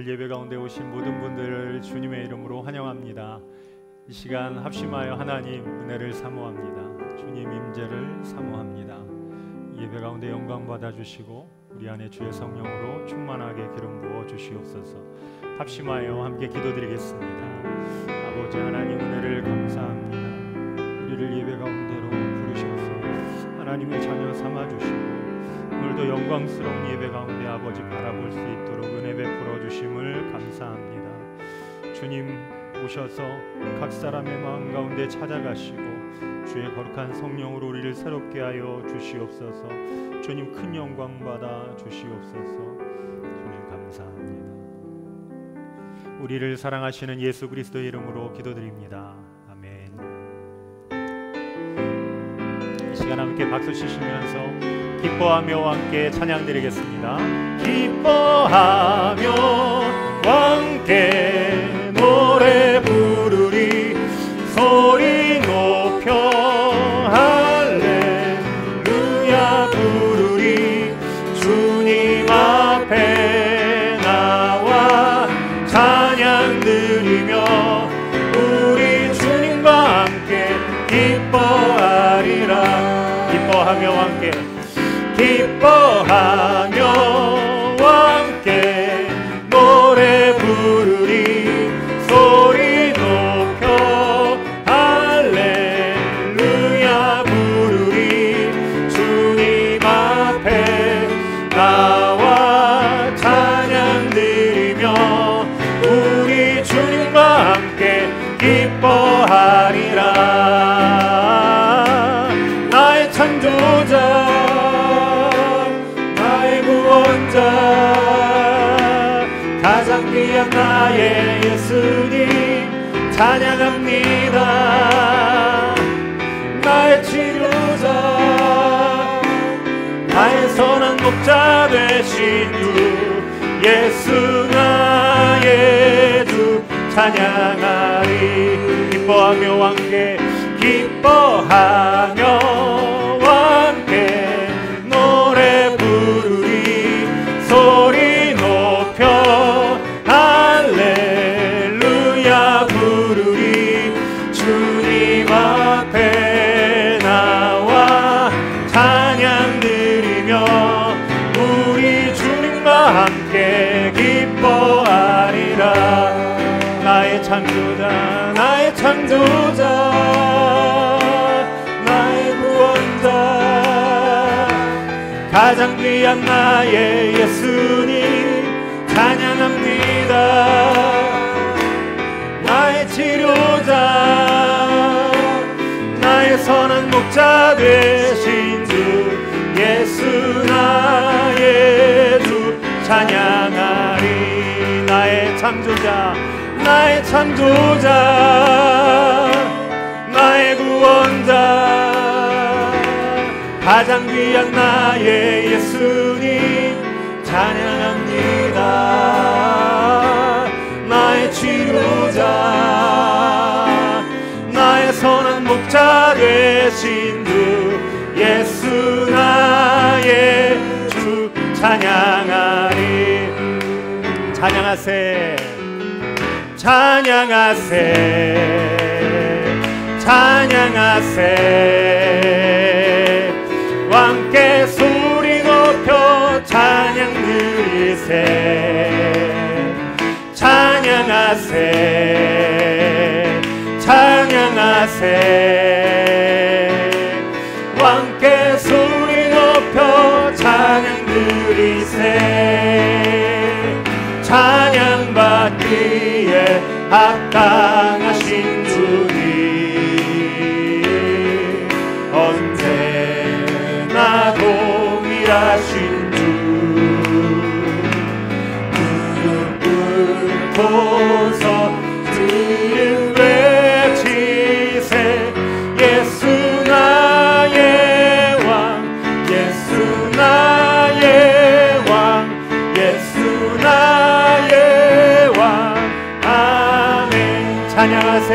오늘 예배 가운데 오신 모든 분들을 주님의 이름으로 환영합니다. 이 시간 합심하여 하나님 은혜를 사모합니다. 주님 임재를 사모합니다. 예배 가운데 영광 받아주시고 우리 안에 주의 성령으로 충만하게 기름 부어 주시옵소서. 합심하여 함께 기도드리겠습니다. 아버지 하나님 은혜를 감사합니다. 우리를 예배 가운데로 부르셔서 하나님의 자녀 삼아주시고 오늘도 영광스러운 예배 가운데 아버지 바라볼 수 있도록 은혜 베풀어 주심을 감사합니다. 주님 오셔서 각 사람의 마음 가운데 찾아가시고 주의 거룩한 성령으로 우리를 새롭게 하여 주시옵소서. 주님 큰 영광 받아 주시옵소서. 주님 감사합니다. 우리를 사랑하시는 예수 그리스도의 이름으로 기도드립니다. 아멘. 이 시간 함께 박수 치시면서 기뻐하며 함께 찬양 드리겠습니다. 기뻐하며 함께 노래 부르리 소리 높여 할렐루야 부르리 주님 앞에 나와 찬양 드리며 우리 주님과 함께 기뻐하리라. 기뻐하며 함께 기뻐하며 함께 노래 부르리 소리 높여 할렐루야 부르리 주님 앞에 나와 찬양 드리며 우리 주님과 함께 기뻐하리라. 나의 창조자 가장 귀한 나의 예수님 찬양합니다. 나의 치료자 나의 선한 목자 되신 주 예수 나의 주 찬양하리. 기뻐하며 함께 기뻐하며 함께 노래 부르리 소리 높여 할렐루야 부르리 주님 앞에 나와 찬양 드리며 우리 주님과 함께 기뻐하리라. 나의 창조자 나의 창조자 나의 구원자 가장 귀한 나의 예수님 찬양합니다. 나의 치료자 나의 선한 목자 되신 주 예수 나의 주 찬양하리. 나의 창조자 나의 창조자 나의 구원자 가장 귀한 나의 예수님 찬양합니다. 나의 치료자 나의 선한 목자 되신 주 예수 나의 주 찬양하리. 찬양하세 찬양하세 찬양하세 함께 소리 높여 찬양 드리세. 찬양하세 찬양하세 함께 소리 높여 찬양 드리세. 찬양받기에 합당하신 주님 언제나 동일하신 주 무릎 꿇고서 주님 외치세. 예수 나의 왕 예수 나의 왕 예수 나의 왕 아멘. 찬양하세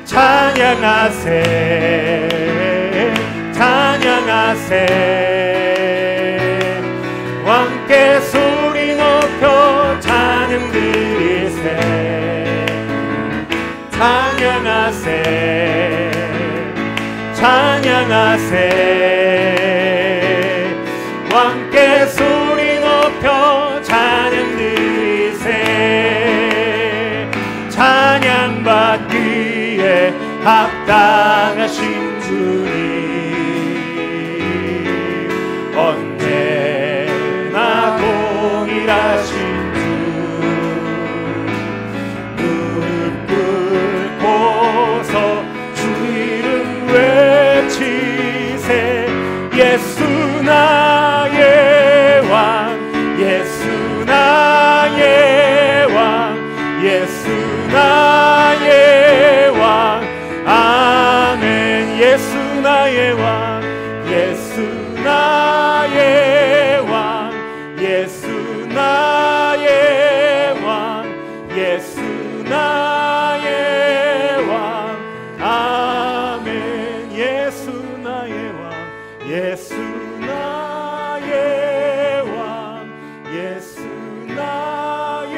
찬양하세 찬양하세 함께 소리 높여 찬양 찬양하세 찬양하세 왕께 소리 높여 찬양 드리세 찬양받기에 합당하신 주님 언제나 동일하신 주 무릎 꿇고서 주 이름 외치세 예수 나의 왕 예수 나의 왕 예수 나의 왕 아멘 예수 나의 왕 예수 나의 왕 예수 나의 왕 예수 나의 왕 아멘 예수 나의 왕 예수 나의 왕 예수 나의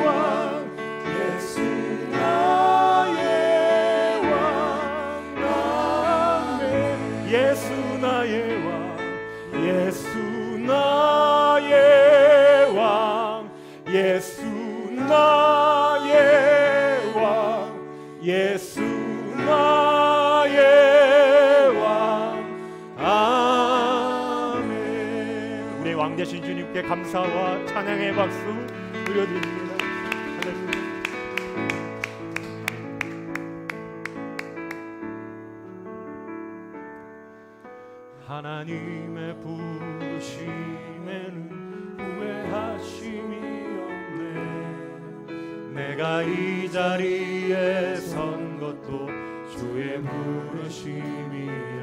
왕 예수 나의 왕 아멘 예수 나의 왕 예수 나의 왕 예수 나의 왕 예수 나의 왕 아멘 우리 왕 되신 주님께 감사와 찬양의 박수 드려드립니다. 하나님의 부르심에는 후회하심이 없네 내가 이 자리에 선 것도 주의 부르심이라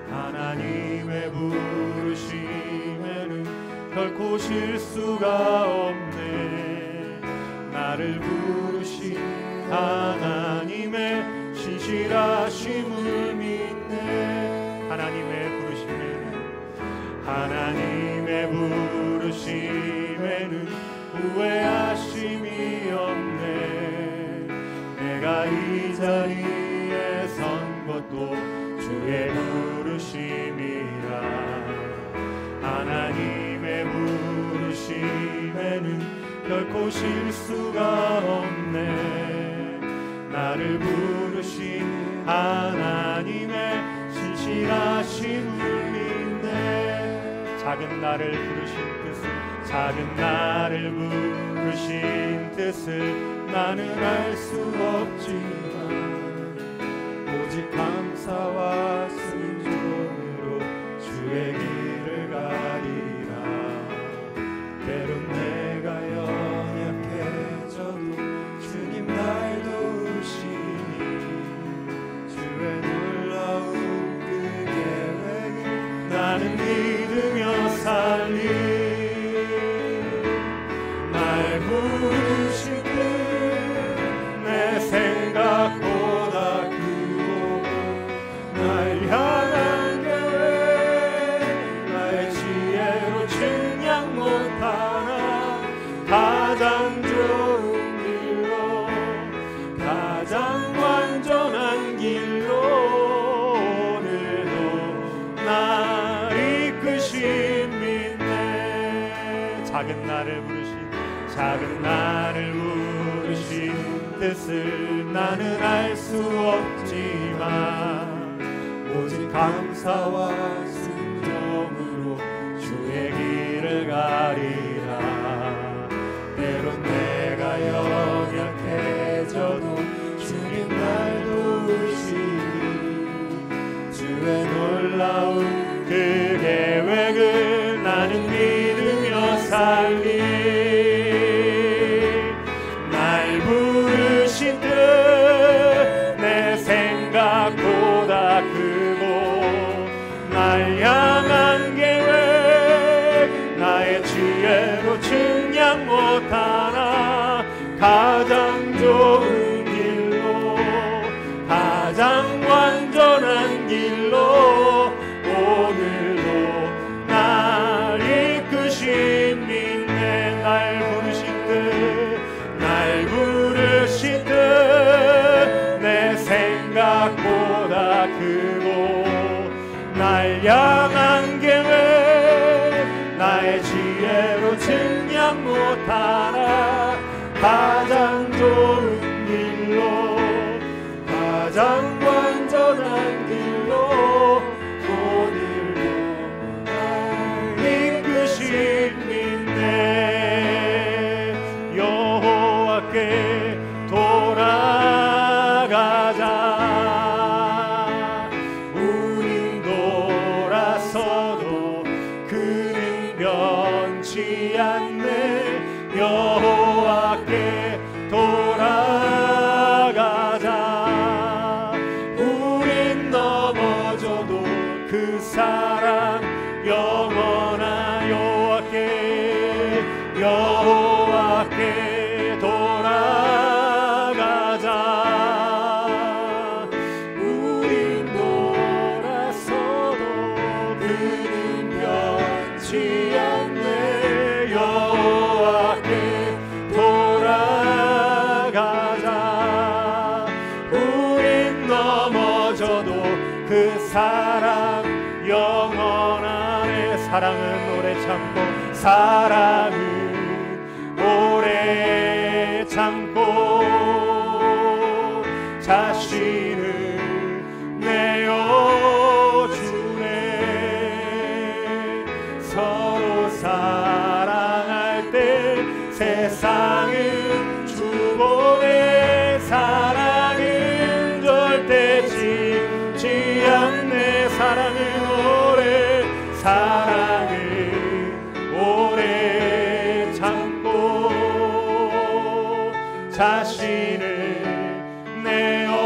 하나님의 부르심에는 결코 실수가 없네 나를 부르신 하나님의 신실하심을 믿네 하나님의 부르심에는 후회하심이 없네 내가 이 자리에 선 것도 주의 부르심이라 하나님의 부르심에는 결코 실수가 없네 나를 부르신 하나님의 신실하심을 믿네 작은 나를 부르신 뜻을 나는 알 수 없지만 오직 감사와 순종으로 주의 길을 가리라 때론 내가 연약해져도 주님 날 도우시니 주의 놀라운 그 계획을 나는 믿으며 살리 날 부르신 내 생각보다 크고 날 향한 계획 나의 지혜로 측량 못하나 가장 좋은 길로 가장 완전한 길로 오늘도 날 이끄신 믿네 작은 나를 부르신 뜻을 나는 알 수 없지만 오직 감사와 순종으로 주의 길을 가리라 때론 내가 연약해져도 주님 날 도우시니 주의 놀라운 그 계획을 나는 믿으며 살리 날 부르신 뜻 내 생각보다 크고 날 향한 계획 나의 지혜로 측량 못하나 가장 좋은 길로 가장 완전한 길로 들고 날 향한 계획 나의 지혜로 증량 못하나 가장 좋은 길로 가장 완전한 길로 오늘도 날 이끄십니다. 여호와께 돌아가자. 우린 돌아서도 그는 변치 않네. 여호와께 돌아가자. 우린 넘어져도 그 사랑 영원한 여호와께 돌아가자. 우린 돌아서도 그는 변치 않네. 여호와께 돌아가자. 우린 넘어져도 그 사랑 영원하네. 사랑은 오래 참고 사랑은 오래 참고 자신을 내어주네. 서로 사랑할 때 세상은 주보네. 사랑은 절대 지지 않네. 사랑은 오래 참고 자신을 내어주네.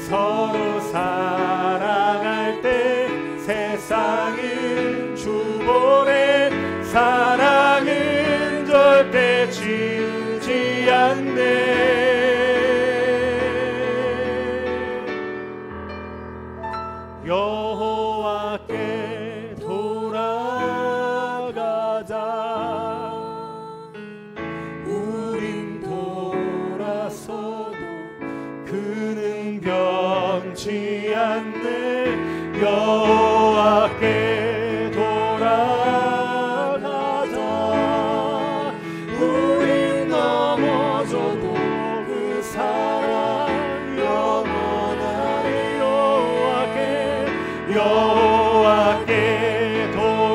서로 사랑할 때 세상은 주보네. 사랑은 절대 지지 않네. 여호와께 돌아가자. 우린 돌아서도 그는 변치 않네. 여호와께 돌아가자. 우린 넘어져도 그 사랑 영원하리. 여호와께 돌아가자.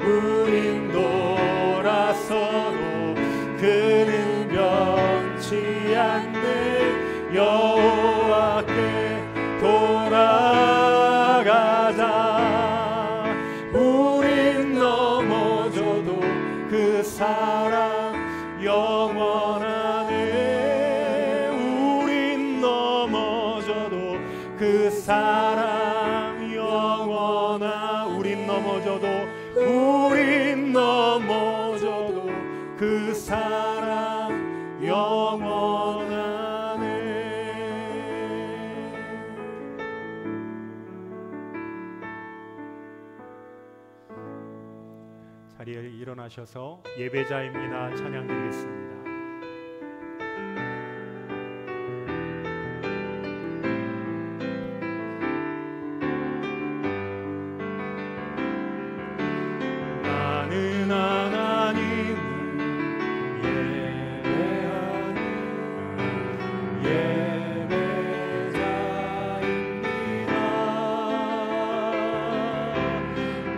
우린 돌아서도 그는 변치 않네. 여호와께 돌아가자. 우린 넘어져도 그 사랑 영원하네. 우린 넘어져도 그 사랑 영원하. 우린 넘어져도 그 사랑 영원하네. 자리에 일어나셔서 예배자입니다 찬양 드리겠습니다. 나는 하나님을 예배하는 예배자입니다.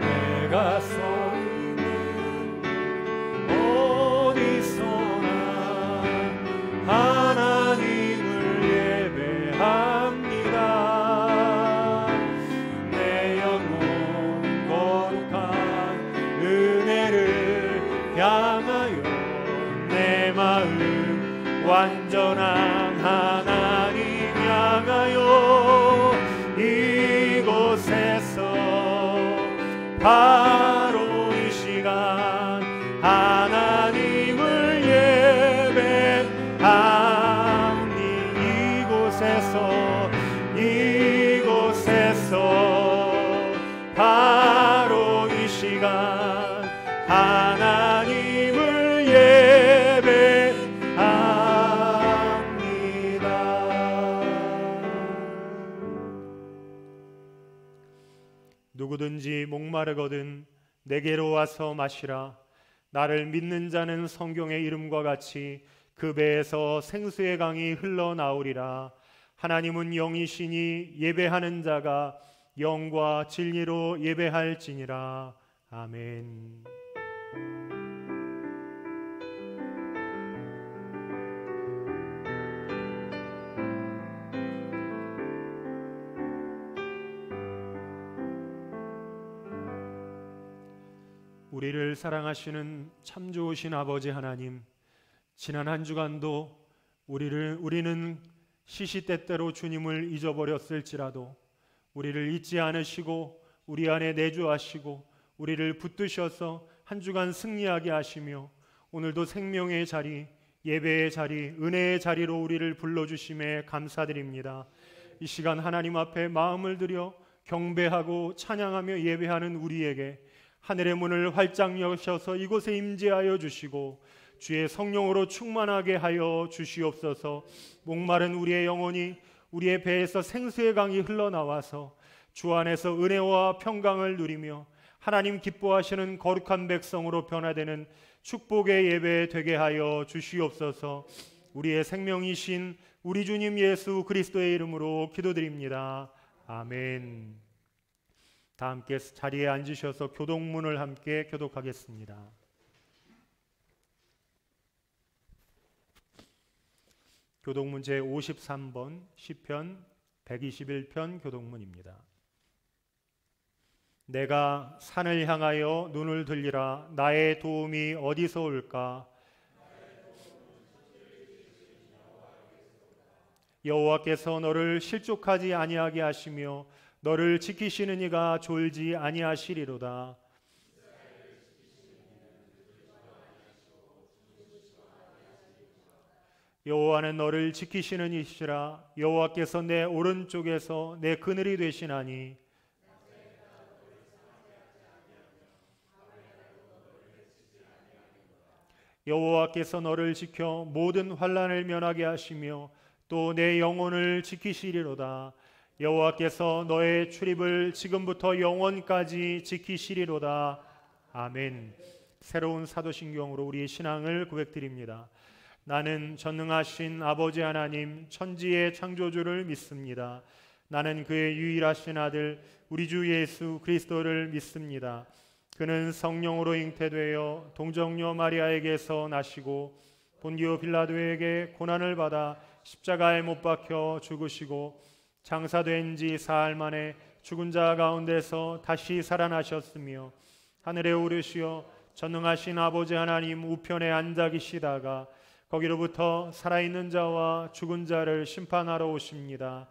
내가 서 있는 어디서나 하나님을 예배합니다. 내 영혼 거룩한 은혜를 향하여 내 마음 완전한 하나님 향하여 이곳에서 바로 이 시간 하나님을 예배하니 이곳에서 바로 이 시간 하나님을 예배 누구든지 목마르거든 내게로 와서 마시라. 나를 믿는 자는 성경의 이름과 같이 그 배에서 생수의 강이 흘러나오리라. 하나님은 영이시니 예배하는 자가 영과 진리로 예배할지니라. 아멘. 우리를 사랑하시는 참 좋으신 아버지 하나님, 지난 한 주간도 우리는 시시때때로 주님을 잊어버렸을지라도 우리를 잊지 않으시고 우리 안에 내주하시고 우리를 붙드셔서 한 주간 승리하게 하시며 오늘도 생명의 자리, 예배의 자리, 은혜의 자리로 우리를 불러주심에 감사드립니다. 이 시간 하나님 앞에 마음을 들여 경배하고 찬양하며 예배하는 우리에게 하늘의 문을 활짝 여셔서 이곳에 임재하여 주시고 주의 성령으로 충만하게 하여 주시옵소서. 목마른 우리의 영혼이 우리의 배에서 생수의 강이 흘러나와서 주 안에서 은혜와 평강을 누리며 하나님 기뻐하시는 거룩한 백성으로 변화되는 축복의 예배 되게 하여 주시옵소서. 우리의 생명이신 우리 주님 예수 그리스도의 이름으로 기도드립니다. 아멘. 다 함께 자리에 앉으셔서 교독문을 함께 교독하겠습니다. 교독문 제53번 시편 121편 교독문입니다. 내가 산을 향하여 눈을 들리라. 나의 도움이 어디서 올까? 여호와께서 너를 실족하지 아니하게 하시며 너를 지키시는 이가 졸지 아니하시리로다. 여호와는 너를 지키시는 이시라. 여호와께서 내 오른쪽에서 내 그늘이 되시나니 여호와께서 너를 지켜 모든 환난을 면하게 하시며 또 내 영혼을 지키시리로다. 여호와께서 너의 출입을 지금부터 영원까지 지키시리로다. 아멘. 새로운 사도신경으로 우리의 신앙을 고백드립니다. 나는 전능하신 아버지 하나님 천지의 창조주를 믿습니다. 나는 그의 유일하신 아들 우리 주 예수 그리스도를 믿습니다. 그는 성령으로 잉태되어 동정녀 마리아에게서 나시고 본디오 빌라도에게 고난을 받아 십자가에 못 박혀 죽으시고 장사된 지 사흘 만에 죽은 자 가운데서 다시 살아나셨으며 하늘에 오르시어 전능하신 아버지 하나님 우편에 앉아 계시다가 거기로부터 살아있는 자와 죽은 자를 심판하러 오십니다.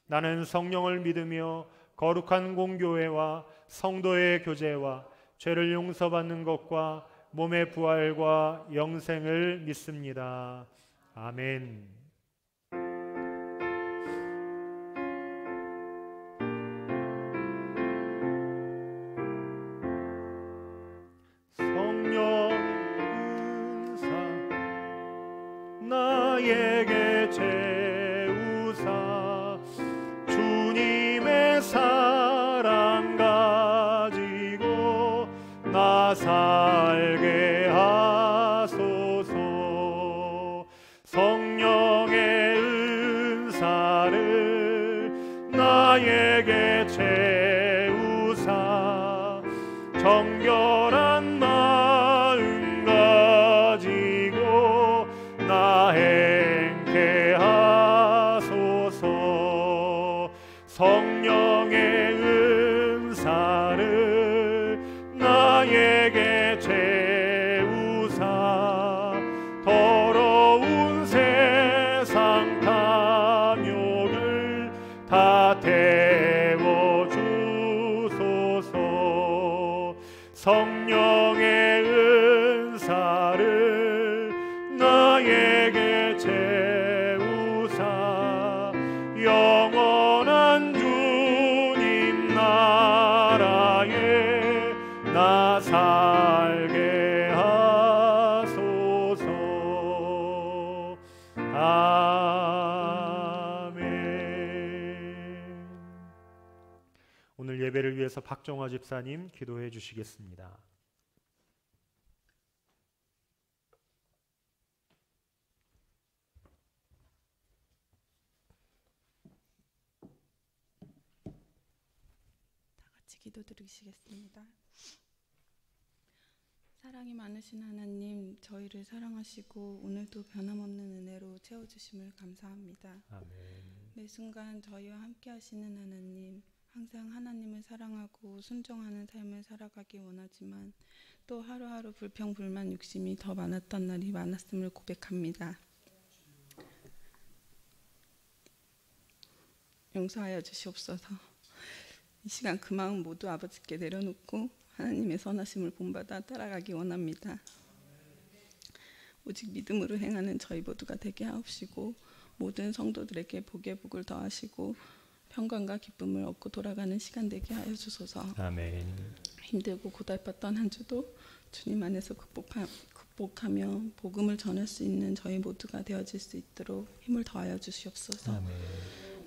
나는 성령을 믿으며 거룩한 공교회와 성도의 교제와 죄를 용서받는 것과 몸의 부활과 영생을 믿습니다. 아멘. 나에게 채우사 주님의 사랑 가지고 나 살게 하소서. 성령의 은사를 나에게 채우사 정결한 마음 가지고 나 행케 하소서. 성령의 은사를 나에게 채우사 더러운 세상 탐욕을 다 태워주소서. 성령의 은사를 나에게 채우사 영원한 주님 나라에 나 살게 하소서. 아멘. 오늘 예배를 위해서 박정화 집사님 기도해 주시겠습니다. 같이 기도드리시겠습니다. 사랑이 많으신 하나님, 저희를 사랑하시고 오늘도 변함없는 은혜로 채워주심을 감사합니다. 아멘. 매 순간 저희와 함께 하시는 하나님, 항상 하나님을 사랑하고 순종하는 삶을 살아가기 원하지만 또 하루하루 불평불만 욕심이 더 많았던 날이 많았음을 고백합니다. 용서하여 주시옵소서. 이 시간 그 마음 모두 아버지께 내려놓고 하나님의 선하심을 본받아 따라가기 원합니다. 오직 믿음으로 행하는 저희 모두가 되게 하옵시고 모든 성도들에게 복의 복을 더하시고 평강과 기쁨을 얻고 돌아가는 시간 되게 하여 주소서. 아멘. 힘들고 고달팠던 한 주도 주님 안에서 극복하며 복음을 전할 수 있는 저희 모두가 되어질 수 있도록 힘을 더하여 주시옵소서. 아멘.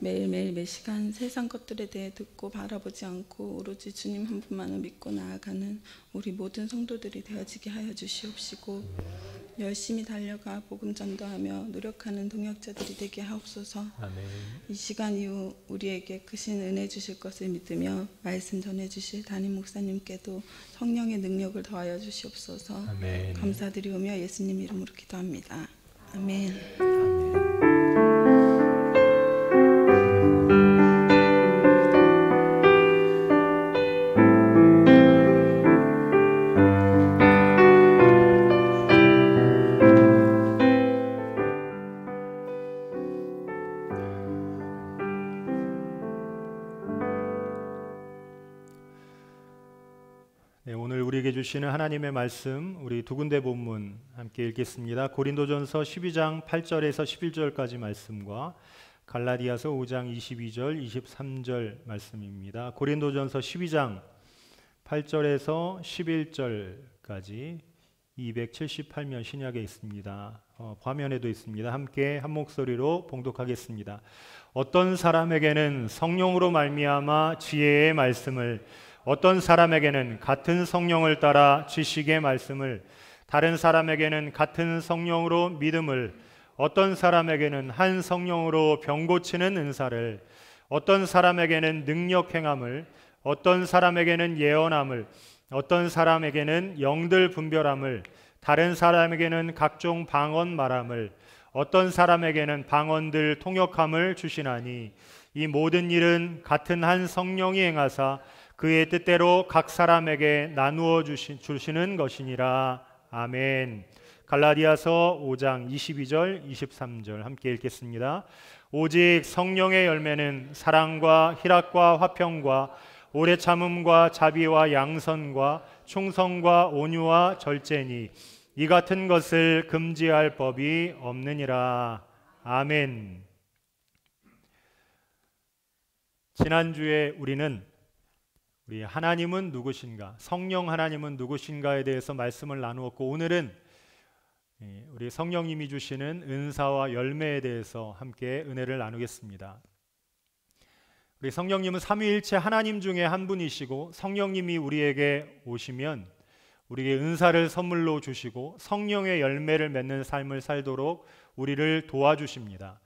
매일매일 매시간 세상 것들에 대해 듣고 바라보지 않고 오로지 주님 한 분만을 믿고 나아가는 우리 모든 성도들이 되어지게 하여 주시옵시고 열심히 달려가 복음 전도하며 노력하는 동역자들이 되게 하옵소서. 아멘. 이 시간 이후 우리에게 크신 은혜 주실 것을 믿으며 말씀 전해주실 담임 목사님께도 성령의 능력을 더하여 주시옵소서. 아멘. 감사드리오며 예수님 이름으로 기도합니다. 아멘. 아멘. 오늘 우리에게 주시는 하나님의 말씀 우리 두 군데 본문 함께 읽겠습니다. 고린도전서 12장 8절에서 11절까지 말씀과 갈라디아서 5장 22절 23절 말씀입니다. 고린도전서 12장 8절에서 11절까지 278면 신약에 있습니다. 화면에도 있습니다. 함께 한 목소리로 봉독하겠습니다. 어떤 사람에게는 성령으로 말미암아 지혜의 말씀을, 어떤 사람에게는 같은 성령을 따라 지식의 말씀을, 다른 사람에게는 같은 성령으로 믿음을, 어떤 사람에게는 한 성령으로 병 고치는 은사를, 어떤 사람에게는 능력 행함을, 어떤 사람에게는 예언함을, 어떤 사람에게는 영들 분별함을, 다른 사람에게는 각종 방언 말함을, 어떤 사람에게는 방언들 통역함을 주시나니 이 모든 일은 같은 한 성령이 행하사 그의 뜻대로 각 사람에게 나누어 주시는 것이니라. 아멘. 갈라디아서 5장 22절 23절 함께 읽겠습니다. 오직 성령의 열매는 사랑과 희락과 화평과 오래 참음과 자비와 양선과 충성과 온유와 절제니 이 같은 것을 금지할 법이 없느니라. 아멘. 지난주에 우리는 우리 하나님은 누구신가, 성령 하나님은 누구신가에 대해서 말씀을 나누었고, 오늘은 우리 성령님이 주시는 은사와 열매에 대해서 함께 은혜를 나누겠습니다. 우리 성령님은 삼위일체 하나님 중에 한 분이시고, 성령님이 우리에게 오시면 우리에게 은사를 선물로 주시고 성령의 열매를 맺는 삶을 살도록 우리를 도와주십니다.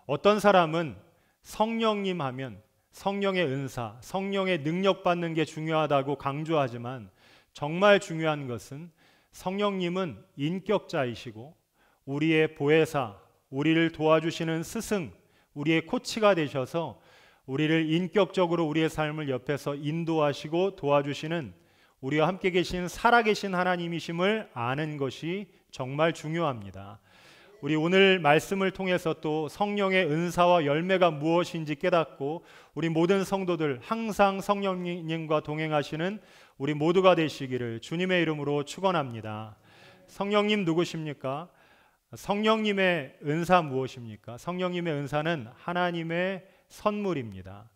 어떤 사람은 성령님 하면 성령의 은사, 성령의 능력 받는 게 중요하다고 강조하지만 정말 중요한 것은 성령님은 인격자이시고 우리의 보혜사, 우리를 도와주시는 스승, 우리의 코치가 되셔서 우리를 인격적으로 우리의 삶을 옆에서 인도하시고 도와주시는 우리와 함께 계신 살아계신 하나님이심을 아는 것이 정말 중요합니다. 우리 오늘 말씀을 통해서 또 성령의 은사와 열매가 무엇인지 깨닫고 우리 모든 성도들 항상 성령님과 동행하시는 우리 모두가 되시기를 주님의 이름으로 축원합니다. 성령님 누구십니까? 성령님의 은사 무엇입니까? 성령님의 은사는 하나님의 선물입니다.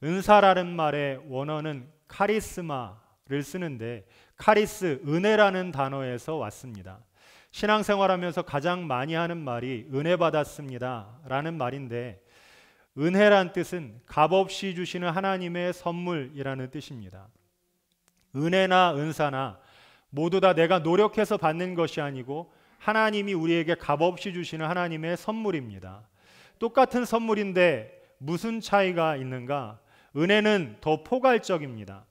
은사라는 말의 원어는 카리스마를 쓰는데 카리스, 은혜라는 단어에서 왔습니다. 신앙생활하면서 가장 많이 하는 말이 은혜 받았습니다 라는 말인데, 은혜란 뜻은 값없이 주시는 하나님의 선물이라는 뜻입니다. 은혜나 은사나 모두 다 내가 노력해서 받는 것이 아니고 하나님이 우리에게 값없이 주시는 하나님의 선물입니다. 똑같은 선물인데 무슨 차이가 있는가? 은혜는 더 포괄적입니다.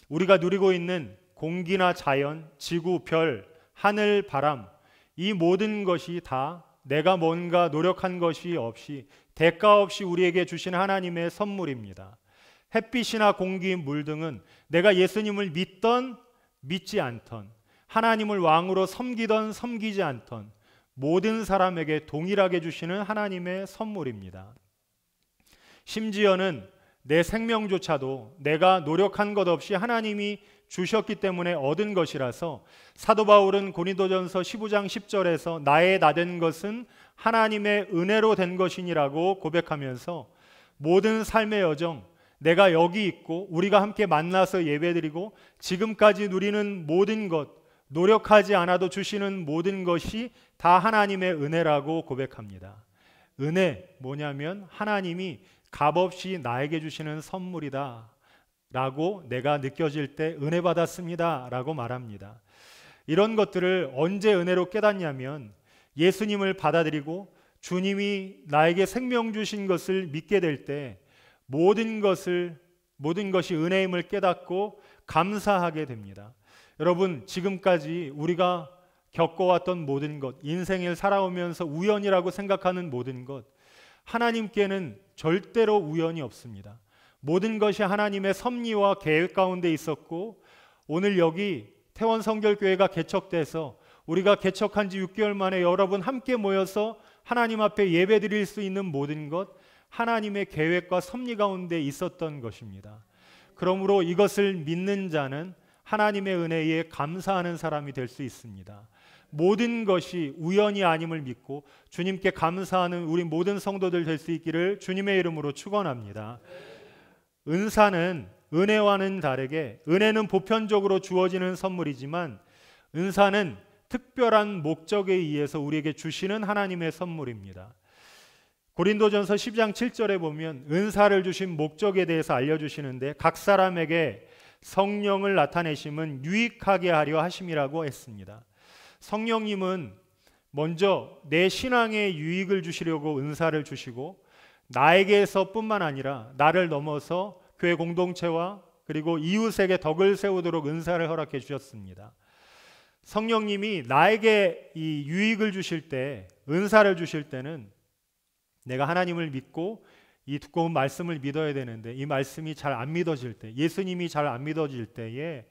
우리가 누리고 있는 공기나 자연, 지구, 별, 하늘, 바람, 이 모든 것이 다 내가 뭔가 노력한 것이 없이 대가 없이 우리에게 주신 하나님의 선물입니다. 햇빛이나 공기, 물 등은 내가 예수님을 믿던 믿지 않던, 하나님을 왕으로 섬기던 섬기지 않던 모든 사람에게 동일하게 주시는 하나님의 선물입니다. 심지어는 내 생명조차도 내가 노력한 것 없이 하나님이 주셨기 때문에 얻은 것이라서 사도 바울은 고린도전서 15장 10절에서 나의 나된 것은 하나님의 은혜로 된 것이니라고 고백하면서 모든 삶의 여정, 내가 여기 있고 우리가 함께 만나서 예배드리고 지금까지 누리는 모든 것, 노력하지 않아도 주시는 모든 것이 다 하나님의 은혜라고 고백합니다. 은혜 뭐냐면 하나님이 값없이 나에게 주시는 선물이다 라고 내가 느껴질 때 은혜 받았습니다 라고 말합니다. 이런 것들을 언제 은혜로 깨닫냐면 예수님을 받아들이고 주님이 나에게 생명 주신 것을 믿게 될 때 모든 것이 은혜임을 깨닫고 감사하게 됩니다. 여러분, 지금까지 우리가 겪어왔던 모든 것, 인생을 살아오면서 우연이라고 생각하는 모든 것, 하나님께는 절대로 우연이 없습니다. 모든 것이 하나님의 섭리와 계획 가운데 있었고 오늘 여기 태원성결교회가 개척돼서 우리가 개척한 지 6개월 만에 여러분 함께 모여서 하나님 앞에 예배드릴 수 있는 모든 것 하나님의 계획과 섭리 가운데 있었던 것입니다. 그러므로 이것을 믿는 자는 하나님의 은혜에 감사하는 사람이 될 수 있습니다. 모든 것이 우연이 아님을 믿고 주님께 감사하는 우리 모든 성도들 될 수 있기를 주님의 이름으로 축원합니다. 은사는 은혜와는 다르게 은혜는 보편적으로 주어지는 선물이지만 은사는 특별한 목적에 의해서 우리에게 주시는 하나님의 선물입니다. 고린도전서 10장 7절에 보면 은사를 주신 목적에 대해서 알려주시는데 각 사람에게 성령을 나타내심은 유익하게 하려 하심이라고 했습니다. 성령님은 먼저 내 신앙에 유익을 주시려고 은사를 주시고 나에게서뿐만 아니라 나를 넘어서 교회 공동체와 그리고 이웃에게 덕을 세우도록 은사를 허락해 주셨습니다. 성령님이 나에게 이 유익을 주실 때, 은사를 주실 때는 내가 하나님을 믿고 이 두꺼운 말씀을 믿어야 되는데 이 말씀이 잘 안 믿어질 때, 예수님이 잘 안 믿어질 때에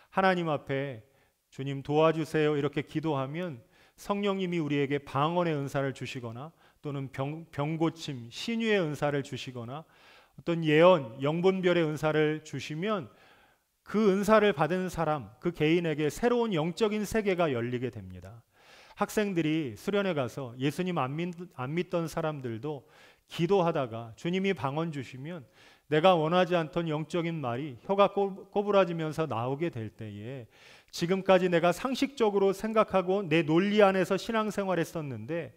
하나님 앞에 주님 도와주세요 이렇게 기도하면 성령님이 우리에게 방언의 은사를 주시거나 또는 병고침, 신유의 은사를 주시거나 어떤 예언, 영분별의 은사를 주시면 그 은사를 받은 사람, 그 개인에게 새로운 영적인 세계가 열리게 됩니다. 학생들이 수련회 가서 예수님 안 믿던 사람들도 기도하다가 주님이 방언 주시면 내가 원하지 않던 영적인 말이 혀가 꼬부라지면서 나오게 될 때에 지금까지 내가 상식적으로 생각하고 내 논리 안에서 신앙생활했었는데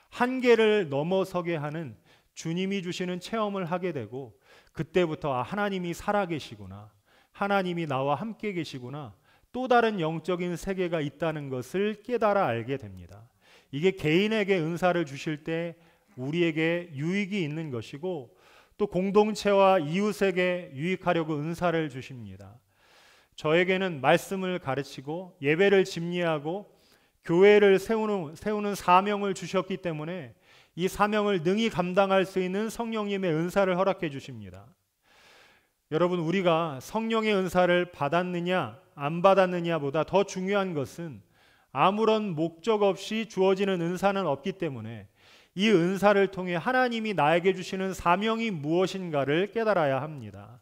한계를 넘어서게 하는 주님이 주시는 체험을 하게 되고 그때부터 하나님이 살아계시구나, 하나님이 나와 함께 계시구나, 또 다른 영적인 세계가 있다는 것을 깨달아 알게 됩니다. 이게 개인에게 은사를 주실 때 우리에게 유익이 있는 것이고 또 공동체와 이웃에게 유익하려고 은사를 주십니다. 저에게는 말씀을 가르치고 예배를 집례하고 교회를 세우는 사명을 주셨기 때문에 이 사명을 능히 감당할 수 있는 성령님의 은사를 허락해 주십니다. 여러분, 우리가 성령의 은사를 받았느냐 안 받았느냐보다 더 중요한 것은 아무런 목적 없이 주어지는 은사는 없기 때문에 이 은사를 통해 하나님이 나에게 주시는 사명이 무엇인가를 깨달아야 합니다.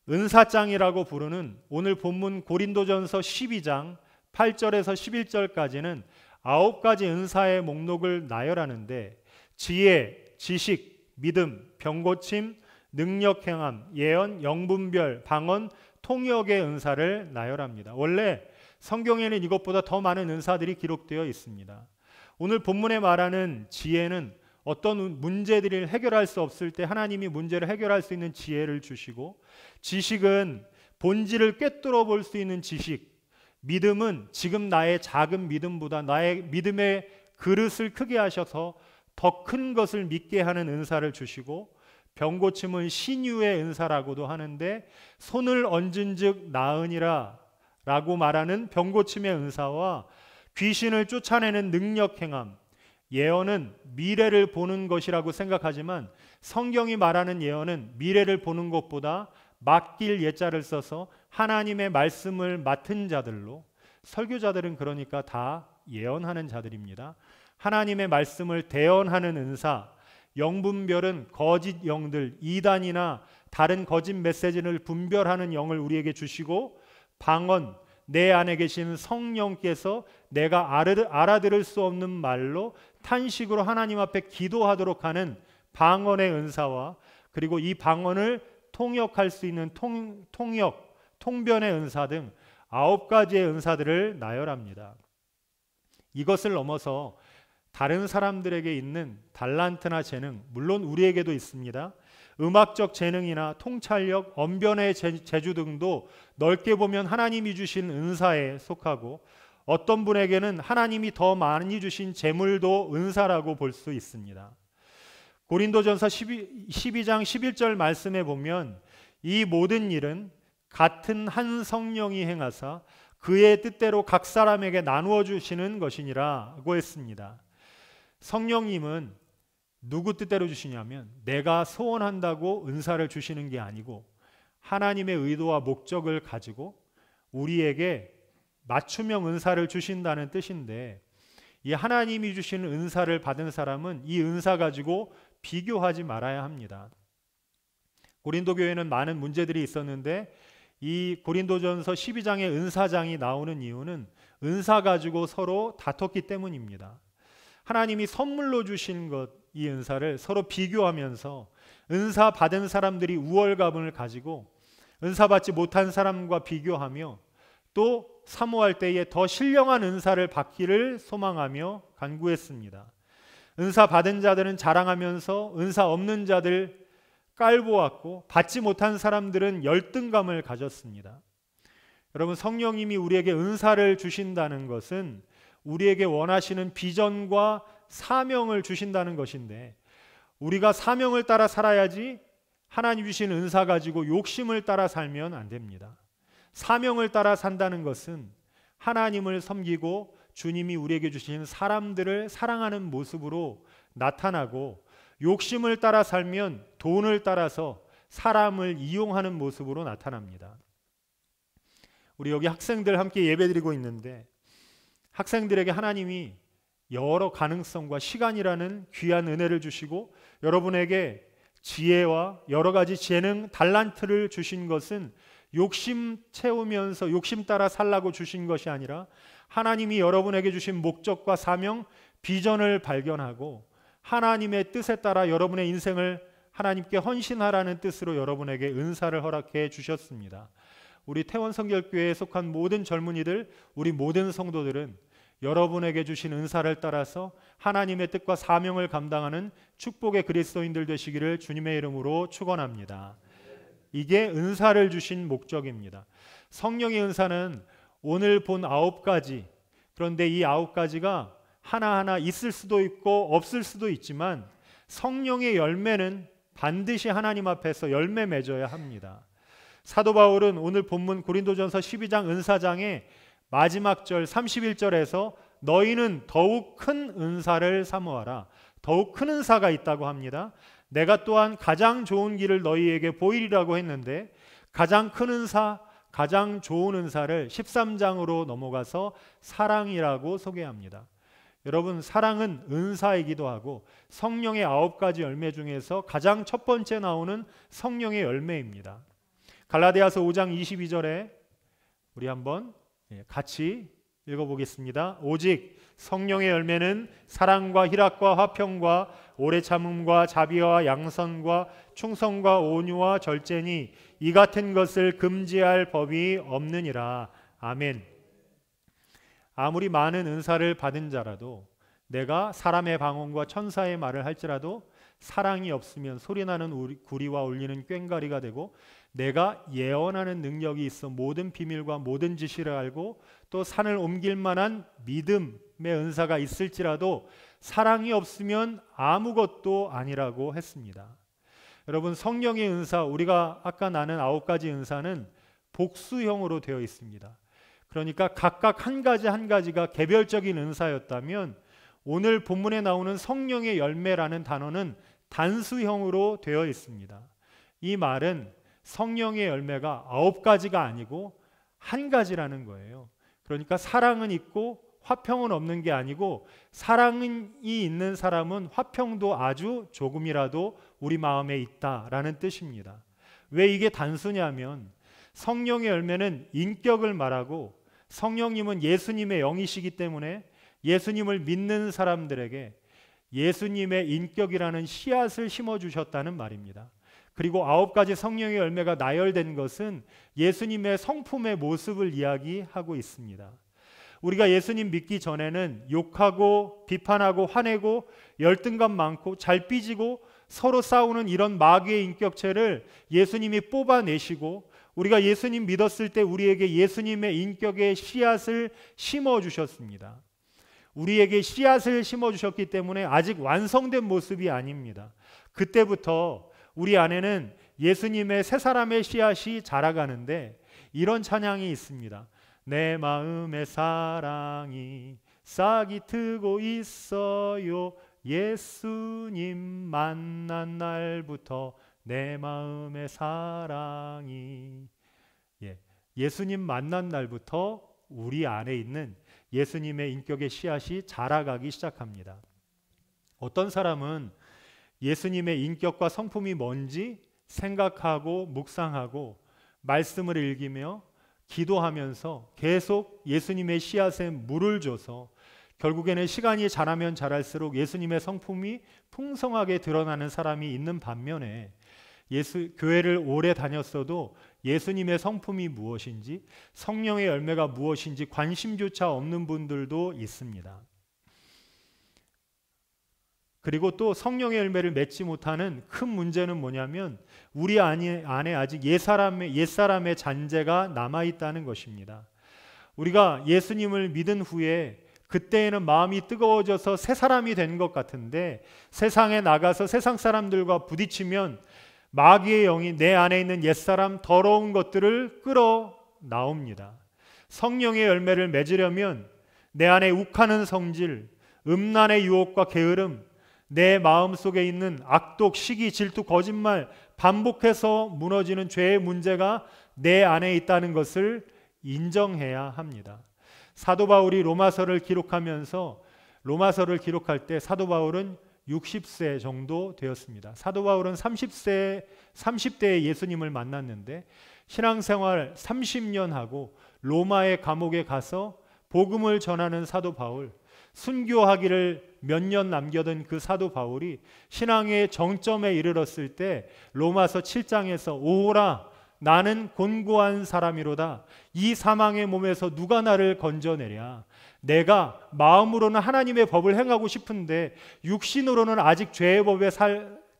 은사장이라고 부르는 오늘 본문 고린도전서 12장 8절에서 11절까지는 9가지 은사의 목록을 나열하는데 지혜, 지식, 믿음, 병고침, 능력 행함, 예언, 영분별, 방언, 통역의 은사를 나열합니다. 원래 성경에는 이것보다 더 많은 은사들이 기록되어 있습니다. 오늘 본문에 말하는 지혜는 어떤 문제들을 해결할 수 없을 때 하나님이 문제를 해결할 수 있는 지혜를 주시고, 지식은 본질을 꿰뚫어 볼 수 있는 지식, 믿음은 지금 나의 작은 믿음보다 나의 믿음의 그릇을 크게 하셔서 더 큰 것을 믿게 하는 은사를 주시고, 병고침은 신유의 은사라고도 하는데 손을 얹은 즉 나으니라 라고 말하는 병고침의 은사와 귀신을 쫓아내는 능력 행함, 예언은 미래를 보는 것이라고 생각하지만 성경이 말하는 예언은 미래를 보는 것보다 맡길 예자를 써서 하나님의 말씀을 맡은 자들로, 설교자들은 그러니까 다 예언하는 자들입니다. 하나님의 말씀을 대언하는 은사, 영분별은 거짓 영들, 이단이나 다른 거짓 메시지를 분별하는 영을 우리에게 주시고, 방언, 내 안에 계신 성령께서 내가 알아들을 수 없는 말로 탄식으로 하나님 앞에 기도하도록 하는 방언의 은사와, 그리고 이 방언을 통역할 수 있는 통변의 은사 등 9가지의 은사들을 나열합니다. 이것을 넘어서 다른 사람들에게 있는 달란트나 재능, 물론 우리에게도 있습니다. 음악적 재능이나 통찰력, 언변의 재주 등도 넓게 보면 하나님이 주신 은사에 속하고, 어떤 분에게는 하나님이 더 많이 주신 재물도 은사라고 볼 수 있습니다. 고린도전서 12장 11절 말씀에 보면 이 모든 일은 같은 한 성령이 행하사 그의 뜻대로 각 사람에게 나누어 주시는 것이니라고 했습니다. 성령님은 누구 뜻대로 주시냐면 내가 소원한다고 은사를 주시는 게 아니고 하나님의 의도와 목적을 가지고 우리에게 맞춤형 은사를 주신다는 뜻인데, 이 하나님이 주시는 은사를 받은 사람은 이 은사 가지고 비교하지 말아야 합니다. 고린도 교회는 많은 문제들이 있었는데 이 고린도전서 12장의 은사장이 나오는 이유는 은사 가지고 서로 다퉜기 때문입니다. 하나님이 선물로 주신 것, 이 은사를 서로 비교하면서 은사 받은 사람들이 우월감을 가지고 은사 받지 못한 사람과 비교하며 또 사모할 때에 더 신령한 은사를 받기를 소망하며 간구했습니다. 은사 받은 자들은 자랑하면서 은사 없는 자들 깔보았고, 받지 못한 사람들은 열등감을 가졌습니다. 여러분, 성령님이 우리에게 은사를 주신다는 것은 우리에게 원하시는 비전과 사명을 주신다는 것인데, 우리가 사명을 따라 살아야지 하나님 주신 은사 가지고 욕심을 따라 살면 안 됩니다. 사명을 따라 산다는 것은 하나님을 섬기고 주님이 우리에게 주신 사람들을 사랑하는 모습으로 나타나고, 욕심을 따라 살면 돈을 따라서 사람을 이용하는 모습으로 나타납니다. 우리 여기 학생들 함께 예배드리고 있는데 학생들에게 하나님이 여러 가능성과 시간이라는 귀한 은혜를 주시고 여러분에게 지혜와 여러 가지 재능, 달란트를 주신 것은 욕심 채우면서 욕심 따라 살라고 주신 것이 아니라 하나님이 여러분에게 주신 목적과 사명, 비전을 발견하고 하나님의 뜻에 따라 여러분의 인생을 하나님께 헌신하라는 뜻으로 여러분에게 은사를 허락해 주셨습니다. 우리 태원성결교회에 속한 모든 젊은이들, 우리 모든 성도들은 여러분에게 주신 은사를 따라서 하나님의 뜻과 사명을 감당하는 축복의 그리스도인들 되시기를 주님의 이름으로 축원합니다. 이게 은사를 주신 목적입니다. 성령의 은사는 오늘 본 9가지, 그런데 이 9가지가 하나하나 있을 수도 있고 없을 수도 있지만 성령의 열매는 반드시 하나님 앞에서 열매 맺어야 합니다. 사도 바울은 오늘 본문 고린도전서 12장 은사장의 마지막 절 31절에서 너희는 더욱 큰 은사를 사모하라, 더욱 큰 은사가 있다고 합니다. 내가 또한 가장 좋은 길을 너희에게 보이리라고 했는데 가장 큰 은사, 가장 좋은 은사를 13장으로 넘어가서 사랑이라고 소개합니다. 여러분, 사랑은 은사이기도 하고 성령의 9가지 열매 중에서 가장 첫 번째 나오는 성령의 열매입니다. 갈라디아서 5장 22절에 우리 한번 같이 읽어보겠습니다. 오직 성령의 열매는 사랑과 희락과 화평과 오래 참음과 자비와 양선과 충성과 온유와 절제니 이 같은 것을 금지할 법이 없느니라. 아멘. 아무리 많은 은사를 받은 자라도 내가 사람의 방언과 천사의 말을 할지라도 사랑이 없으면 소리나는 구리와 울리는 꽹과리가 되고, 내가 예언하는 능력이 있어 모든 비밀과 모든 지시를 알고 또 산을 옮길 만한 믿음의 은사가 있을지라도 사랑이 없으면 아무것도 아니라고 했습니다. 여러분, 성령의 은사, 우리가 아까 나눈 9가지 은사는 복수형으로 되어 있습니다. 그러니까 각각 한 가지 한 가지가 개별적인 은사였다면, 오늘 본문에 나오는 성령의 열매라는 단어는 단수형으로 되어 있습니다. 이 말은 성령의 열매가 9가지가 아니고 한 가지라는 거예요. 그러니까 사랑은 있고 화평은 없는 게 아니고, 사랑이 있는 사람은 화평도 아주 조금이라도 우리 마음에 있다라는 뜻입니다. 왜 이게 단수냐면, 성령의 열매는 인격을 말하고, 성령님은 예수님의 영이시기 때문에 예수님을 믿는 사람들에게 예수님의 인격이라는 씨앗을 심어주셨다는 말입니다. 그리고 9가지 성령의 열매가 나열된 것은 예수님의 성품의 모습을 이야기하고 있습니다. 우리가 예수님 믿기 전에는 욕하고 비판하고 화내고 열등감 많고 잘 삐지고 서로 싸우는 이런 마귀의 인격체를 예수님이 뽑아내시고, 우리가 예수님 믿었을 때 우리에게 예수님의 인격의 씨앗을 심어주셨습니다. 우리에게 씨앗을 심어주셨기 때문에 아직 완성된 모습이 아닙니다. 그때부터 우리 안에는 예수님의 새 사람의 씨앗이 자라가는데, 이런 찬양이 있습니다. 내 마음의 사랑이 싹이 트고 있어요. 예수님 만난 날부터 내 마음의 사랑이. 예수님 만난 날부터 우리 안에 있는 예수님의 인격의 씨앗이 자라가기 시작합니다. 어떤 사람은 예수님의 인격과 성품이 뭔지 생각하고 묵상하고 말씀을 읽으며 기도하면서 계속 예수님의 씨앗에 물을 줘서 결국에는 시간이 자라면 자랄수록 예수님의 성품이 풍성하게 드러나는 사람이 있는 반면에, 교회를 오래 다녔어도 예수님의 성품이 무엇인지, 성령의 열매가 무엇인지 관심조차 없는 분들도 있습니다. 그리고 또 성령의 열매를 맺지 못하는 큰 문제는 뭐냐면, 우리 안에 아직 옛사람의 잔재가 남아있다는 것입니다. 우리가 예수님을 믿은 후에 그때에는 마음이 뜨거워져서 새 사람이 된 것 같은데, 세상에 나가서 세상 사람들과 부딪히면 마귀의 영이 내 안에 있는 옛사람 더러운 것들을 끌어 나옵니다. 성령의 열매를 맺으려면 내 안에 욱하는 성질, 음란의 유혹과 게으름, 내 마음속에 있는 악독, 시기, 질투, 거짓말, 반복해서 무너지는 죄의 문제가 내 안에 있다는 것을 인정해야 합니다. 사도 바울이 로마서를 기록하면서, 로마서를 기록할 때 사도 바울은 60세 정도 되었습니다. 사도 바울은 30대에 예수님을 만났는데 신앙생활 30년 하고 로마의 감옥에 가서 복음을 전하는 사도 바울, 순교하기를 몇 년 남겨둔 그 사도 바울이 신앙의 정점에 이르렀을 때 로마서 7장에서 오호라 나는 곤고한 사람이로다. 이 사망의 몸에서 누가 나를 건져내랴. 내가 마음으로는 하나님의 법을 행하고 싶은데 육신으로는 아직 죄의 법에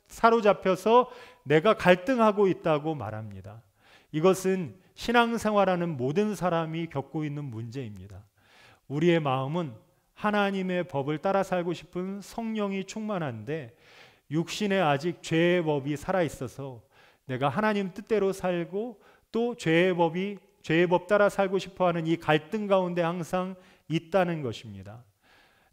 사로잡혀서 내가 갈등하고 있다고 말합니다. 이것은 신앙생활하는 모든 사람이 겪고 있는 문제입니다. 우리의 마음은 하나님의 법을 따라 살고 싶은 성령이 충만한데 육신에 아직 죄의 법이 살아있어서 내가 하나님 뜻대로 살고 또 죄의 법 따라 살고 싶어하는 이 갈등 가운데 항상 있다는 것입니다.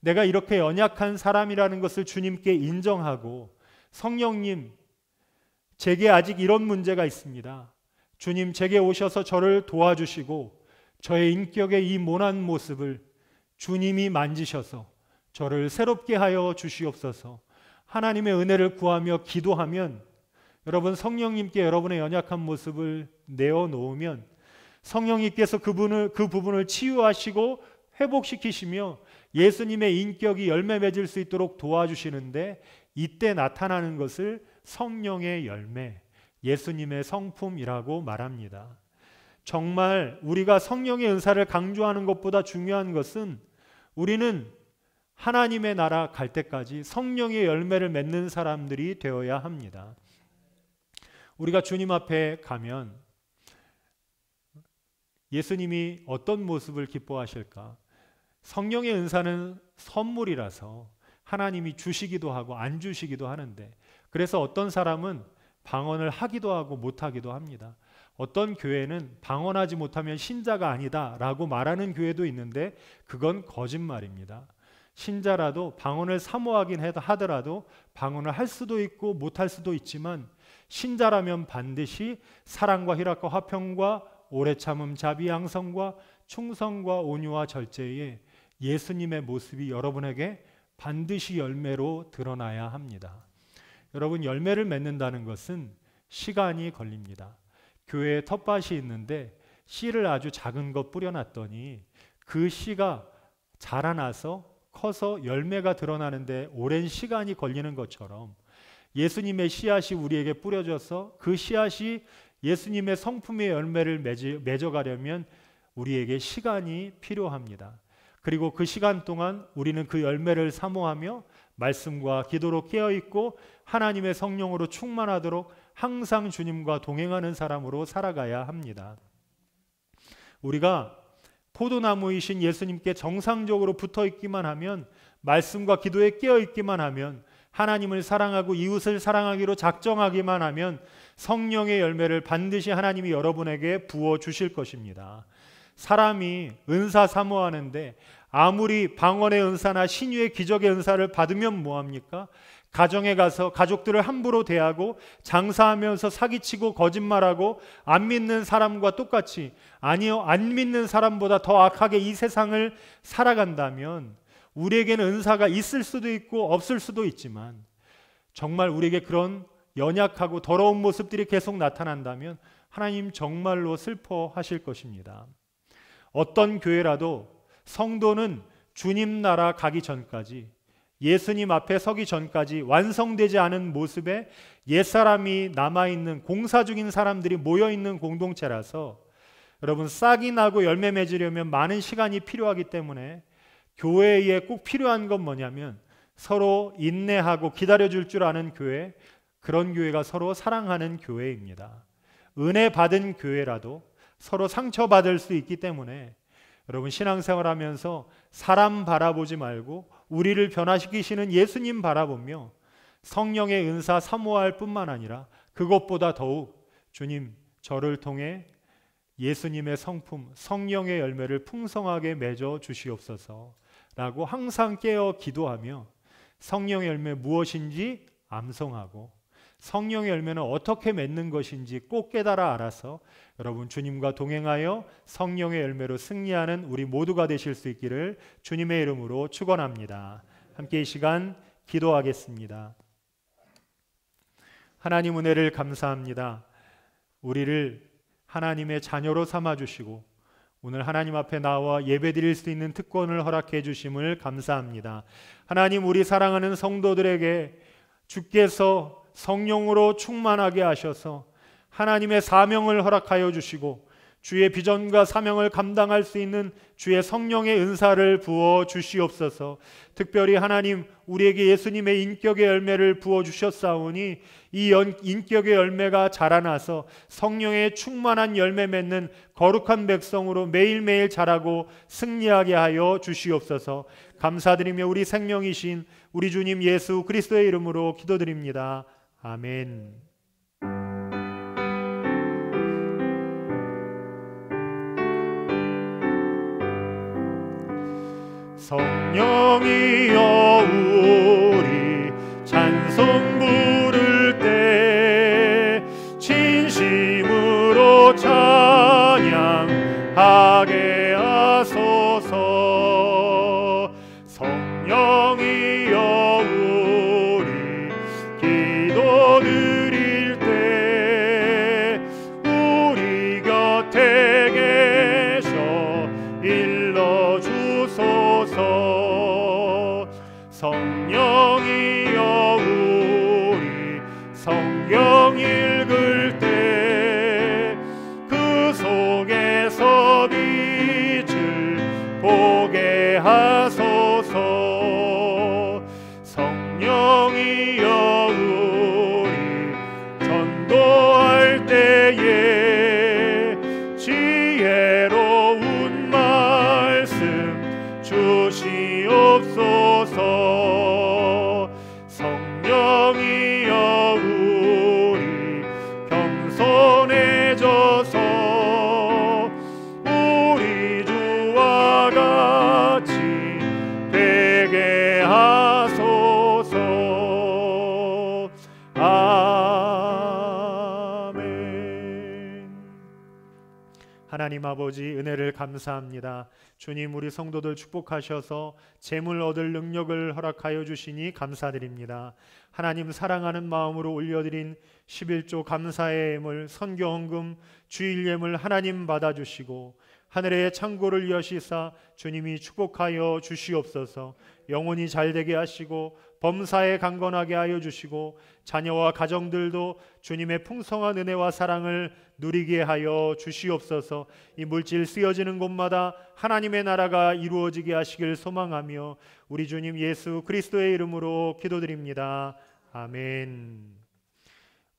내가 이렇게 연약한 사람이라는 것을 주님께 인정하고, 성령님, 제게 아직 이런 문제가 있습니다. 주님, 제게 오셔서 저를 도와주시고 저의 인격의 이 모난 모습을 주님이 만지셔서 저를 새롭게 하여 주시옵소서. 하나님의 은혜를 구하며 기도하면, 여러분, 성령님께 여러분의 연약한 모습을 내어놓으면 성령님께서 그 부분을 치유하시고 회복시키시며 예수님의 인격이 열매 맺을 수 있도록 도와주시는데, 이때 나타나는 것을 성령의 열매, 예수님의 성품이라고 말합니다. 정말 우리가 성령의 은사를 강조하는 것보다 중요한 것은, 우리는 하나님의 나라 갈 때까지 성령의 열매를 맺는 사람들이 되어야 합니다. 우리가 주님 앞에 가면 예수님이 어떤 모습을 기뻐하실까? 성령의 은사는 선물이라서 하나님이 주시기도 하고 안 주시기도 하는데, 그래서 어떤 사람은 방언을 하기도 하고 못하기도 합니다. 어떤 교회는 방언하지 못하면 신자가 아니다 라고 말하는 교회도 있는데 그건 거짓말입니다. 신자라도 방언을 사모하긴 하더라도 방언을 할 수도 있고 못할 수도 있지만, 신자라면 반드시 사랑과 희락과 화평과 오래 참음 자비 양성과 충성과 온유와 절제에 예수님의 모습이 여러분에게 반드시 열매로 드러나야 합니다. 여러분, 열매를 맺는다는 것은 시간이 걸립니다. 교회에 텃밭이 있는데 씨를 아주 작은 것 뿌려놨더니 그 씨가 자라나서 커서 열매가 드러나는데 오랜 시간이 걸리는 것처럼, 예수님의 씨앗이 우리에게 뿌려져서 그 씨앗이 예수님의 성품의 열매를 맺어가려면 우리에게 시간이 필요합니다. 그리고 그 시간 동안 우리는 그 열매를 사모하며 말씀과 기도로 깨어있고 하나님의 성령으로 충만하도록 항상 주님과 동행하는 사람으로 살아가야 합니다. 우리가 포도나무이신 예수님께 정상적으로 붙어있기만 하면, 말씀과 기도에 깨어있기만 하면, 하나님을 사랑하고 이웃을 사랑하기로 작정하기만 하면 성령의 열매를 반드시 하나님이 여러분에게 부어주실 것입니다. 사람이 은사 사모하는데 아무리 방언의 은사나 신유의 기적의 은사를 받으면 뭐합니까? 가정에 가서 가족들을 함부로 대하고 장사하면서 사기치고 거짓말하고 안 믿는 사람과 똑같이, 아니요, 안 믿는 사람보다 더 악하게 이 세상을 살아간다면 우리에게는 은사가 있을 수도 있고 없을 수도 있지만, 정말 우리에게 그런 연약하고 더러운 모습들이 계속 나타난다면 하나님 정말로 슬퍼하실 것입니다. 어떤 교회라도 성도는 주님 나라 가기 전까지, 예수님 앞에 서기 전까지 완성되지 않은 모습에 옛사람이 남아있는 공사 중인 사람들이 모여있는 공동체라서, 여러분, 싹이 나고 열매 맺으려면 많은 시간이 필요하기 때문에 교회에 꼭 필요한 건 뭐냐면 서로 인내하고 기다려줄 줄 아는 교회, 그런 교회가 서로 사랑하는 교회입니다. 은혜 받은 교회라도 서로 상처받을 수 있기 때문에 여러분, 신앙생활하면서 사람 바라보지 말고 우리를 변화시키시는 예수님 바라보며 성령의 은사 사모할 뿐만 아니라 그것보다 더욱 주님, 저를 통해 예수님의 성품, 성령의 열매를 풍성하게 맺어 주시옵소서 라고 항상 깨어 기도하며 성령의 열매 무엇인지 암송하고 성령의 열매는 어떻게 맺는 것인지 꼭 깨달아 알아서 여러분, 주님과 동행하여 성령의 열매로 승리하는 우리 모두가 되실 수 있기를 주님의 이름으로 축원합니다. 함께 이 시간 기도하겠습니다. 하나님, 은혜를 감사합니다. 우리를 하나님의 자녀로 삼아주시고 오늘 하나님 앞에 나와 예배드릴 수 있는 특권을 허락해 주심을 감사합니다. 하나님, 우리 사랑하는 성도들에게 주께서 성령으로 충만하게 하셔서 하나님의 사명을 허락하여 주시고 주의 비전과 사명을 감당할 수 있는 주의 성령의 은사를 부어 주시옵소서. 특별히 하나님, 우리에게 예수님의 인격의 열매를 부어 주셨사오니 이 인격의 열매가 자라나서 성령의 충만한 열매 맺는 거룩한 백성으로 매일매일 자라고 승리하게 하여 주시옵소서. 감사드리며 우리 생명이신 우리 주님 예수 그리스도의 이름으로 기도드립니다. 아멘. 성령이여 우리 찬송 부를 때 진심으로 찬양하게 하소서. 성령이여 우리 기도 드릴 때 우리 곁에 계셔 일러주소서. 성령이여 우리 전도할 때에 지혜로운 말씀 주시옵소서. 성령이여 우리 겸손해져서 우리 주와 같이 되게 하소서. 아멘. 하나님 아버지, 은혜를 감사합니다. 주님, 우리 성도들 축복하셔서 재물 얻을 능력을 허락하여 주시니 감사드립니다. 하나님, 사랑하는 마음으로 올려드린 11조 감사의 예물, 선교 헌금, 주일 예물 하나님 받아주시고 하늘의 창고를 여시사 주님이 축복하여 주시옵소서. 영혼이 잘되게 하시고 범사에 강건하게 하여 주시고 자녀와 가정들도 주님의 풍성한 은혜와 사랑을 누리게 하여 주시옵소서. 이 물질 쓰여지는 곳마다 하나님의 나라가 이루어지게 하시길 소망하며 우리 주님 예수 그리스도의 이름으로 기도드립니다. 아멘.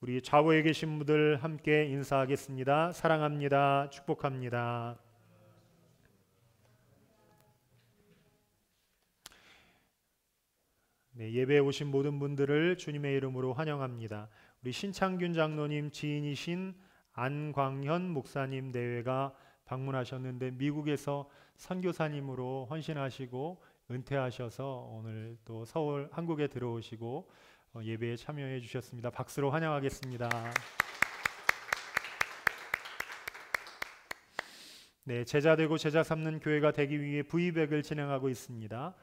우리 좌우에 계신 분들 함께 인사하겠습니다. 사랑합니다. 축복합니다. 네, 예배에 오신 모든 분들을 주님의 이름으로 환영합니다. 우리 신창균 장로님 지인이신 안광현 목사님 내외가 방문하셨는데 미국에서 선교사님으로 헌신하시고 은퇴하셔서 오늘 또 서울 한국에 들어오시고 예배에 참여해 주셨습니다. 박수로 환영하겠습니다. 네, 제자되고 제자 삼는 교회가 되기 위해 V100을 진행하고 있습니다.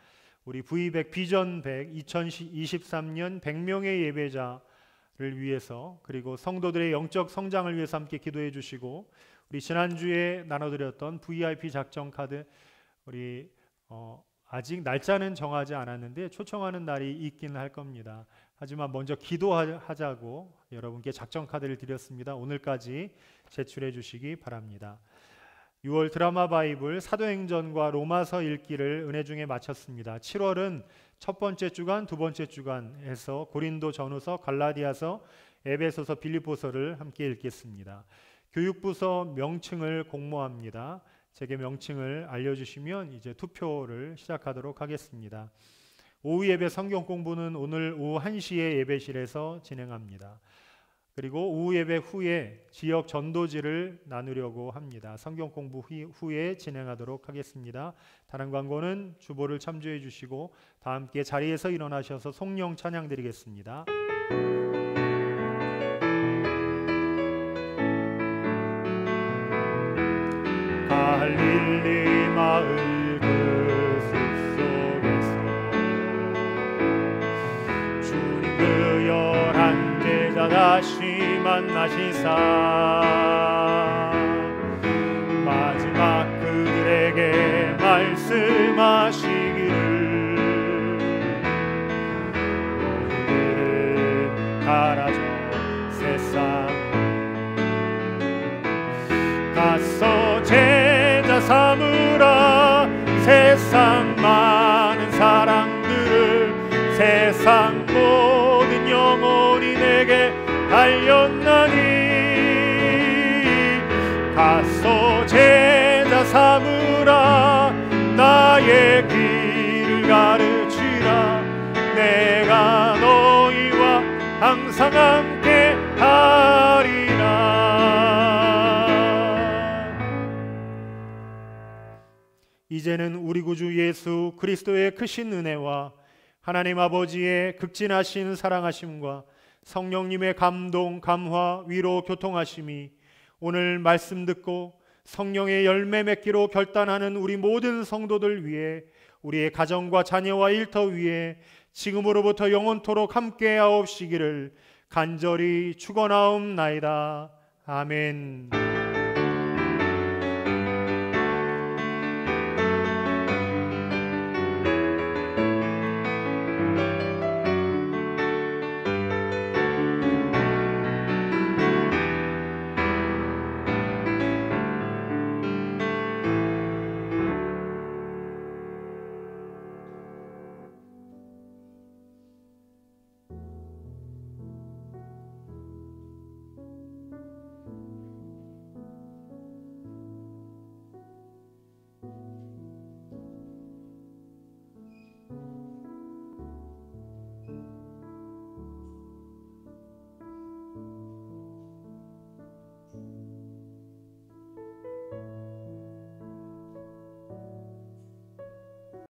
우리 V100 비전 100 2023년 100명의 예배자를 위해서 그리고 성도들의 영적 성장을 위해서 함께 기도해 주시고 우리 지난주에 나눠드렸던 VIP 작정 카드 우리 아직 날짜는 정하지 않았는데 초청하는 날이 있긴 할 겁니다. 하지만 먼저 기도하자고 여러분께 작정 카드를 드렸습니다. 오늘까지 제출해 주시기 바랍니다. 6월 드라마 바이블 사도행전과 로마서 읽기를 은혜 중에 마쳤습니다. 7월은 첫 번째 주간, 두 번째 주간에서 고린도 전후서, 갈라디아서, 에베소서, 빌립보서를 함께 읽겠습니다. 교육부서 명칭을 공모합니다. 제게 명칭을 알려주시면 이제 투표를 시작하도록 하겠습니다. 오후 예배 성경 공부는 오늘 오후 1시에 예배실에서 진행합니다. 그리고 오후 예배 후에 지역 전도지를 나누려고 합니다. 성경 공부 후에 진행하도록 하겠습니다. 다른 광고는 주보를 참조해 주시고 다 함께 자리에서 일어나셔서 송영 찬양 드리겠습니다. 갈릴리 마을 그 숲속에서 주님 그 11 제자 다시 만나시사 마지막 그들에게 말씀하시기를 너희들은 가라져 세상 가서 제자 삼으라. 세상 많은 사람들을 세상 모든 영혼이 내게 달렸나니 가서 제자 삼으라. 나의 길을 가르치라. 내가 너희와 항상 함께 하리라. 이제는 우리 구주 예수 그리스도의 크신 은혜와 하나님 아버지의 극진하신 사랑하심과 성령님의 감동, 감화, 위로, 교통하심이 오늘 말씀 듣고 성령의 열매 맺기로 결단하는 우리 모든 성도들 위해 우리의 가정과 자녀와 일터 위에 지금으로부터 영원토록 함께하옵시기를 간절히 축원하옵나이다. 아멘.